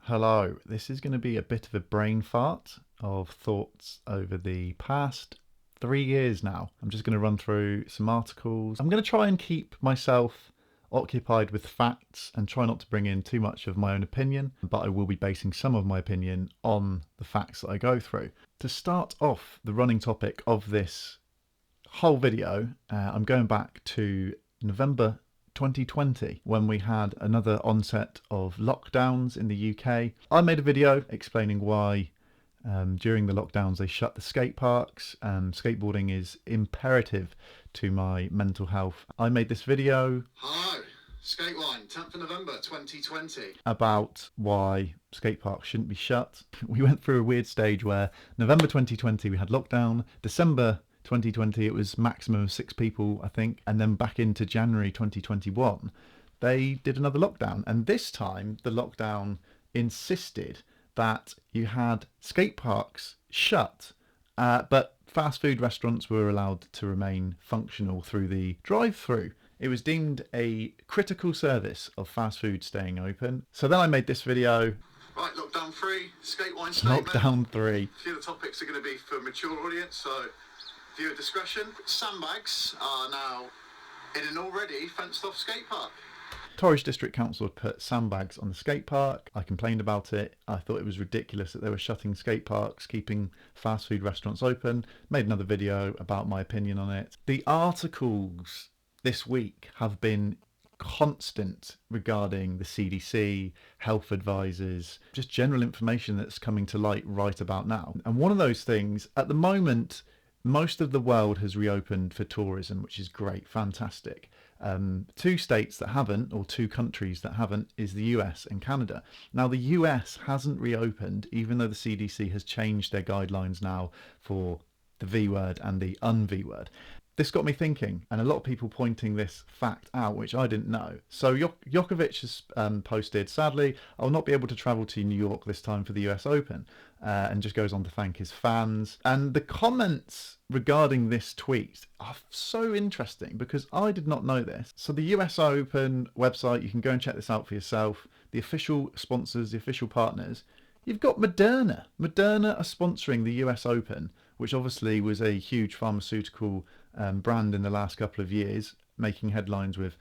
Hello, this is going to be a bit of a brain fart of thoughts over the past 3 years now. I'm just going to run through some articles. I'm going to try and keep myself occupied with facts and try not to bring in too much of my own opinion, but I will be basing some of my opinion on the facts that I go through. To start off the running topic of this whole video, I'm going back to November 2020 when we had another onset of lockdowns in the UK. I made a video explaining why during the lockdowns they shut the skate parks and skateboarding is imperative to my mental health. I made this video. Hello, SkateWine, 10th of November 2020. About why skate parks shouldn't be shut. We went through a weird stage where November 2020 we had lockdown, December 2020 it was maximum of 6 people I think, and then back into January 2021 they did another lockdown, and this time the lockdown insisted that you had skate parks shut, but fast food restaurants were allowed to remain functional through the drive-through. It was deemed a critical service of fast food staying open. So then I made this video. Right, lockdown 3, SkateWine statement. Lockdown 3. A few of the topics are going to be for mature audience, so viewer discretion. Sandbags are now in an already fenced off skate park. Torridge District Council had put sandbags on the skate park. I complained about it. I thought it was ridiculous that they were shutting skate parks, keeping fast food restaurants open. Made another video about my opinion on it. The articles this week have been constant regarding the CDC, health advisors, just general information that's coming to light right about now. And one of those things, at the moment, most of the world has reopened for tourism, which is great, fantastic. 2 states that haven't, or 2 countries that haven't, is the US and Canada. Now the US hasn't reopened, even though the CDC has changed their guidelines now for the V word and the un-V word. This got me thinking, and a lot of people pointing this fact out, which I didn't know. So Djokovic has posted, sadly, I'll not be able to travel to New York this time for the US Open, and just goes on to thank his fans. And the comments regarding this tweet are so interesting because I did not know this. So the US Open website, you can go and check this out for yourself. The official sponsors, the official partners, you've got Moderna. Moderna are sponsoring the US Open, which obviously was a huge pharmaceutical brand in the last couple of years, making headlines with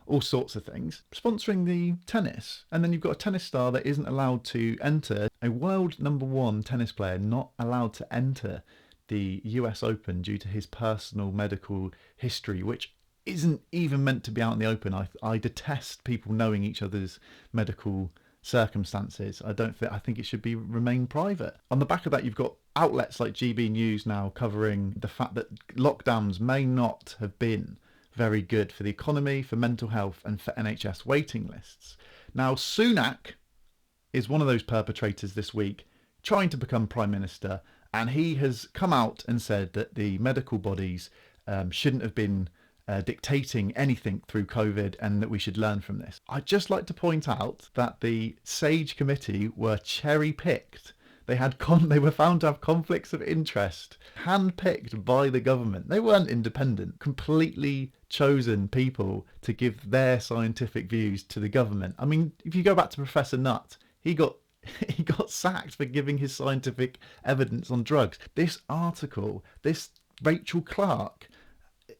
all sorts of things, sponsoring the tennis. And then you've got a tennis star that isn't allowed to enter, a world #1 tennis player not allowed to enter the US Open due to his personal medical history, which isn't even meant to be out in the open. I detest people knowing each other's medical circumstances. I think it should be remain private. On the back of that, you've got outlets like GB News now covering the fact that lockdowns may not have been very good for the economy, for mental health, and for NHS waiting lists. Now Sunak is one of those perpetrators this week trying to become Prime Minister, and he has come out and said that the medical bodies shouldn't have been dictating anything through COVID, and that we should learn from this. I'd just like to point out that the SAGE committee were cherry-picked. They were found to have conflicts of interest, hand-picked by the government. They weren't independent, completely chosen people to give their scientific views to the government. I mean, if you go back to Professor Nutt, he got sacked for giving his scientific evidence on drugs. This article, this Rachel Clark,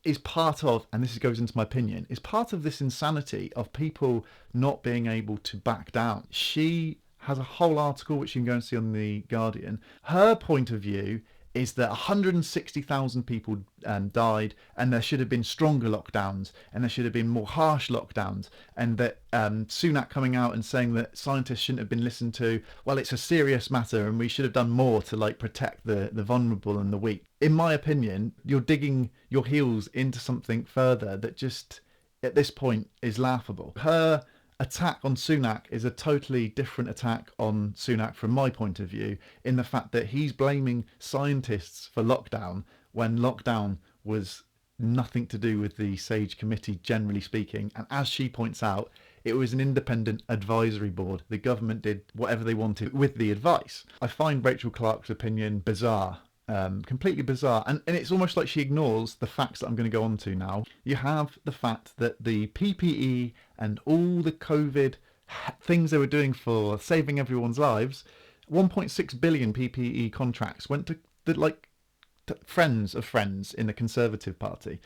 is part of, and this goes into my opinion, is part of this insanity of people not being able to back down. She has a whole article which you can go and see on The Guardian. Her point of view is that 160,000 people died, and there should have been stronger lockdowns, and there should have been more harsh lockdowns, and that Sunak coming out and saying that scientists shouldn't have been listened to. Well, it's a serious matter and we should have done more to protect the vulnerable and the weak. In my opinion, you're digging your heels into something further that just at this point is laughable. Her attack on Sunak is a totally different attack on Sunak from my point of view, in the fact that he's blaming scientists for lockdown when lockdown was nothing to do with the SAGE committee, generally speaking. And as she points out, it was an independent advisory board. The government did whatever they wanted with the advice. I find Rachel Clark's opinion bizarre. Completely bizarre, and it's almost like she ignores the facts that I'm going to go on to now. You have the fact that the PPE and all the COVID things they were doing for saving everyone's lives. 1.6 billion PPE contracts went to friends of friends in the Conservative Party,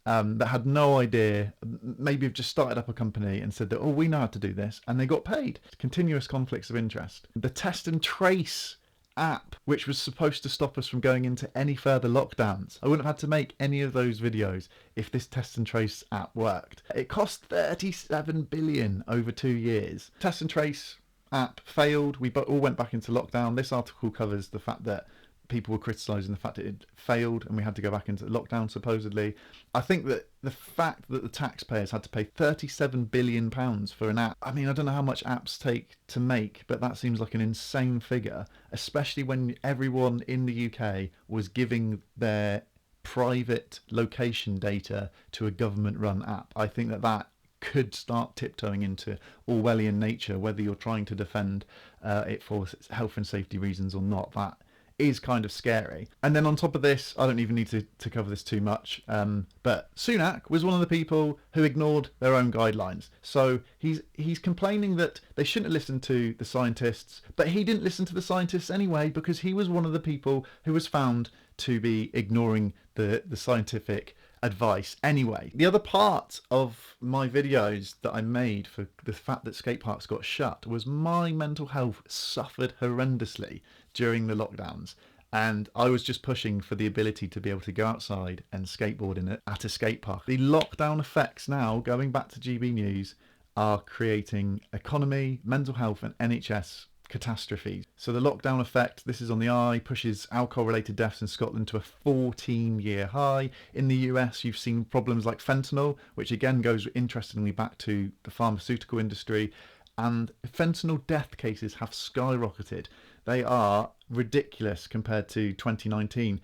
that had no idea, maybe have just started up a company and said that, oh, we know how to do this, and they got paid. Continuous conflicts of interest. The test and trace app, which was supposed to stop us from going into any further lockdowns. I wouldn't have had to make any of those videos if this test and trace app worked. It cost 37 billion over 2 years. Test and trace app failed. We all went back into lockdown. This article covers the fact that people were criticising the fact that it failed and we had to go back into lockdown supposedly. I think that the fact that the taxpayers had to pay £37 billion for an app, I mean, I don't know how much apps take to make, but that seems like an insane figure, especially when everyone in the UK was giving their private location data to a government-run app. I think that could start tiptoeing into Orwellian nature, whether you're trying to defend it for health and safety reasons or not. That is kind of scary. And then on top of this, I don't even need to cover this too much, but Sunak was one of the people who ignored their own guidelines. So he's complaining that they shouldn't have listened to the scientists, but he didn't listen to the scientists anyway, because he was one of the people who was found to be ignoring the scientific advice anyway. The other part of my videos that I made for the fact that skate parks got shut was my mental health suffered horrendously during the lockdowns, and I was just pushing for the ability to be able to go outside and skateboard at a skate park. The lockdown effects now, going back to GB News, are creating economy, mental health and NHS catastrophes. So the lockdown effect, this is on the eye, pushes alcohol-related deaths in Scotland to a 14-year high. In the US, you've seen problems like fentanyl, which again goes interestingly back to the pharmaceutical industry, and fentanyl death cases have skyrocketed. They are ridiculous compared to 2019,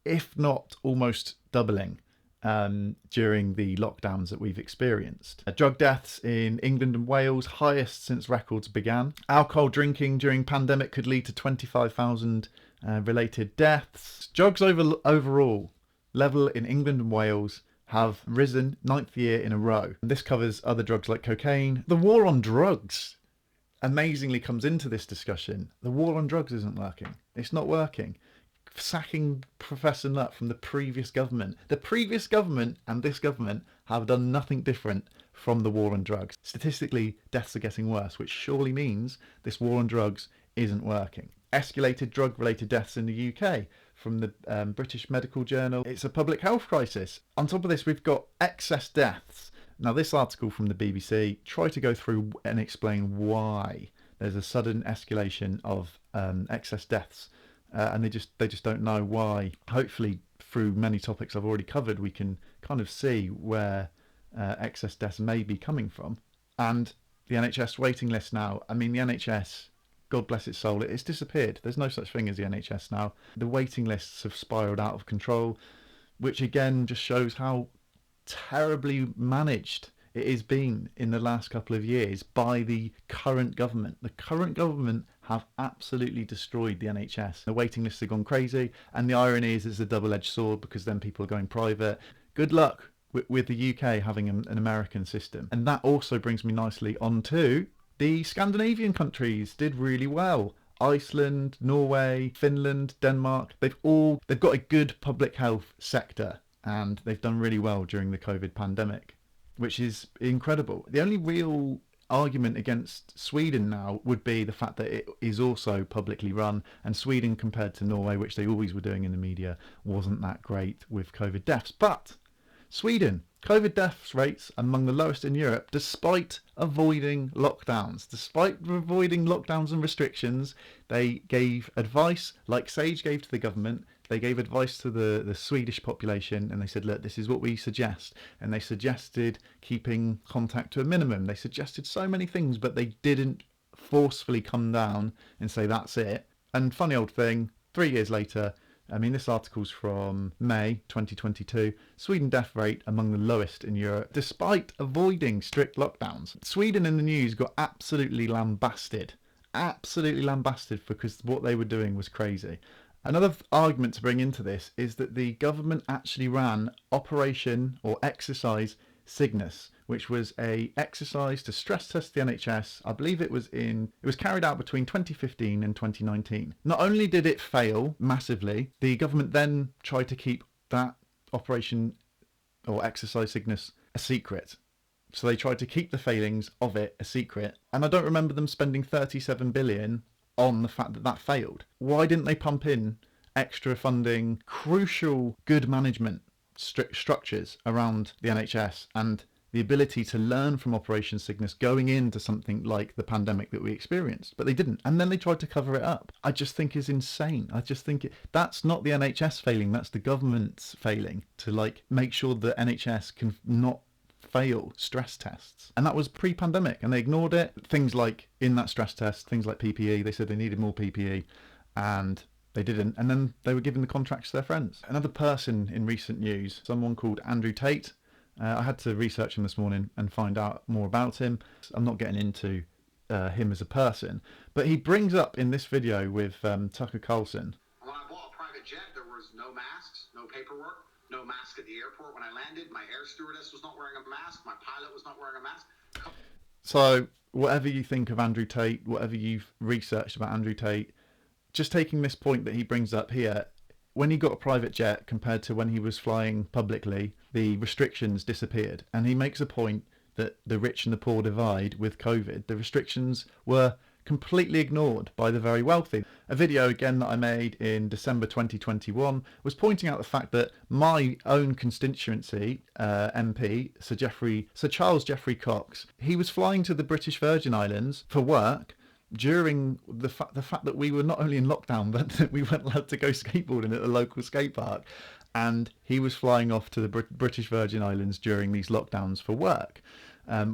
if not almost doubling during the lockdowns that we've experienced. Drug deaths in England and Wales, highest since records began. Alcohol drinking during pandemic could lead to 25,000 related deaths. Drugs overall level in England and Wales have risen 9th year in a row. This covers other drugs like cocaine. The war on drugs amazingly comes into this discussion. The war on drugs isn't working. It's not working. Sacking Professor Nutt from the previous government. The previous government and this government have done nothing different from the war on drugs. Statistically, deaths are getting worse, which surely means this war on drugs isn't working. Escalated drug-related deaths in the UK from the British Medical Journal. It's a public health crisis. On top of this, we've got excess deaths. Now, this article from the BBC tried to go through and explain why there's a sudden escalation of excess deaths, and they just don't know why. Hopefully, through many topics I've already covered, we can kind of see where excess deaths may be coming from. And the NHS waiting list now. I mean, the NHS, God bless its soul, it's disappeared. There's no such thing as the NHS now. The waiting lists have spiraled out of control, which again just shows how terribly managed it has been in the last couple of years by the current government. The current government have absolutely destroyed the NHS. The waiting lists have gone crazy, and the irony is it's a double-edged sword, because then people are going private. Good luck with the UK having an American system. And that also brings me nicely onto the Scandinavian countries did really well. Iceland, Norway, Finland, Denmark, they've got a good public health sector, and they've done really well during the COVID pandemic, which is incredible. The only real argument against Sweden now would be the fact that it is also publicly run, and Sweden, compared to Norway, which they always were doing in the media, wasn't that great with COVID deaths. But Sweden, COVID deaths rates among the lowest in Europe, despite avoiding lockdowns. Despite avoiding lockdowns and restrictions, they gave advice like Sage gave to the government. They gave advice to the Swedish population, and they said, look, this is what we suggest. And they suggested keeping contact to a minimum. They suggested so many things, but they didn't forcefully come down and say, that's it. And funny old thing, 3 years later, I mean, this article's from May 2022. Sweden death rate among the lowest in Europe, despite avoiding strict lockdowns. Sweden in the news got absolutely lambasted. Absolutely lambasted, because what they were doing was crazy. Another argument to bring into this is that the government actually ran Operation or Exercise Cygnus, which was a exercise to stress test the NHS. I believe it was carried out between 2015 and 2019. Not only did it fail massively, the government then tried to keep that operation or exercise Cygnus a secret. So they tried to keep the failings of it a secret. And I don't remember them spending 37 billion on the fact that that failed. Why didn't they pump in extra funding, crucial good management structures around the NHS and the ability to learn from Operation Cygnus going into something like the pandemic that we experienced? But they didn't. And then they tried to cover it up. I just think is insane. I just think that's not the NHS failing, that's the government's failing to make sure the NHS can not fail stress tests. And that was pre-pandemic and they ignored it. Things like in that stress test, things like PPE, they said they needed more PPE and they didn't, and then they were giving the contracts to their friends. Another person in recent news, someone called Andrew Tate. I had to research him this morning and find out more about him. I'm not getting into him as a person, but he brings up in this video with Tucker Carlson. When I bought a private jet, there was no masks, no paperwork, no mask at the airport. When I landed, my air stewardess was not wearing a mask, my pilot was not wearing a mask. So whatever you think of Andrew Tate, whatever you've researched about Andrew Tate, just taking this point that he brings up here, when he got a private jet compared to when he was flying publicly, the restrictions disappeared. And he makes a point that the rich and the poor divide with COVID. The restrictions were completely ignored by the very wealthy. A video again that I made in December 2021 was pointing out the fact that my own constituency MP, Sir Charles Geoffrey Cox, he was flying to the British Virgin Islands for work during the fact that we were not only in lockdown but that we weren't allowed to go skateboarding at the local skate park, and he was flying off to the British Virgin Islands during these lockdowns for work,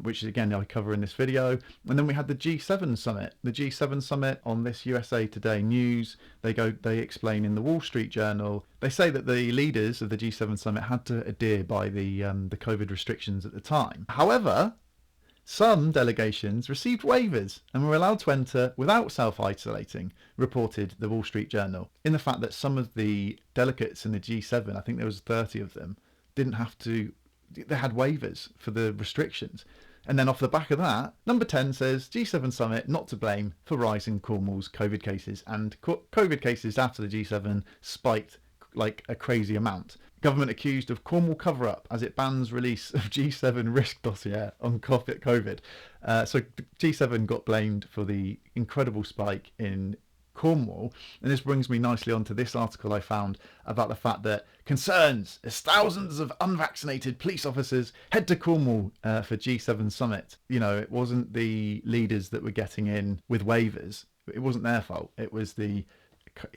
which again I cover in this video. And then we had the G7 summit. The G7 summit on this USA Today news, they explain in the Wall Street Journal, they say that the leaders of the G7 summit had to adhere by the COVID restrictions at the time. However, some delegations received waivers and were allowed to enter without self-isolating, reported the Wall Street Journal, in the fact that some of the delegates in the G7, I think there was 30 of them, didn't have to, they had waivers for the restrictions. And then off the back of that, number 10 says, G7 summit not to blame for rising Cornwall's COVID cases. And COVID cases after the G7 spiked like a crazy amount. Government accused of Cornwall cover-up as it bans release of G7 risk dossier on COVID. So G7 got blamed for the incredible spike in Cornwall. And this brings me nicely onto this article I found about the fact that concerns as thousands of unvaccinated police officers head to Cornwall for G7 summit. You know, it wasn't the leaders that were getting in with waivers. It wasn't their fault. It was the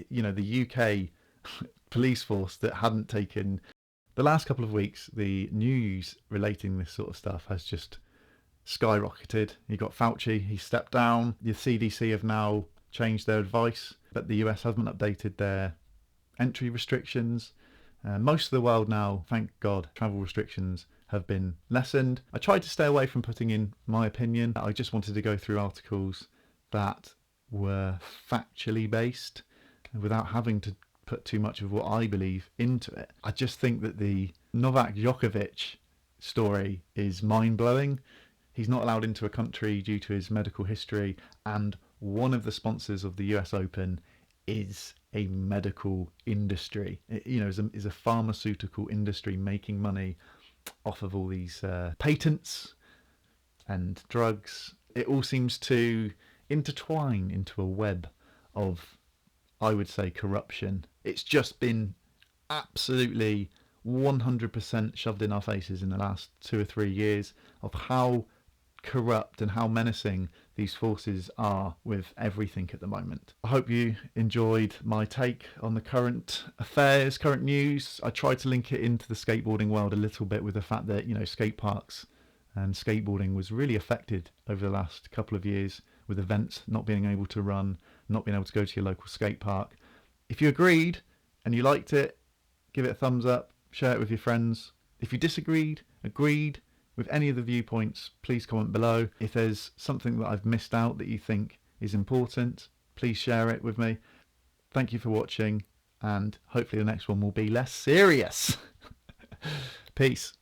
UK police force that hadn't taken. The last couple of weeks, the news relating this sort of stuff has just skyrocketed. You got Fauci, he stepped down. The CDC have now changed their advice, but the US haven't updated their entry restrictions. Most of the world now, thank God, travel restrictions have been lessened. I tried to stay away from putting in my opinion. I just wanted to go through articles that were factually based without having to put too much of what I believe into it. I just think that the Novak Djokovic story is mind-blowing. He's not allowed into a country due to his medical history, and one of the sponsors of the US Open is a medical industry. Is a pharmaceutical industry making money off of all these patents and drugs. It all seems to intertwine into a web of, I would say, corruption. It's just been absolutely 100% shoved in our faces in the last 2 or 3 years of how corrupt and how menacing these forces are with everything at the moment. I hope you enjoyed my take on the current affairs, current news. I tried to link it into the skateboarding world a little bit with the fact that, skate parks and skateboarding was really affected over the last couple of years with events not being able to run, not being able to go to your local skate park. If you agreed and you liked it, give it a thumbs up, share it with your friends. If you disagreed, agreed with any of the viewpoints, please comment below. If there's something that I've missed out that you think is important, please share it with me. Thank you for watching, and hopefully the next one will be less serious. Peace.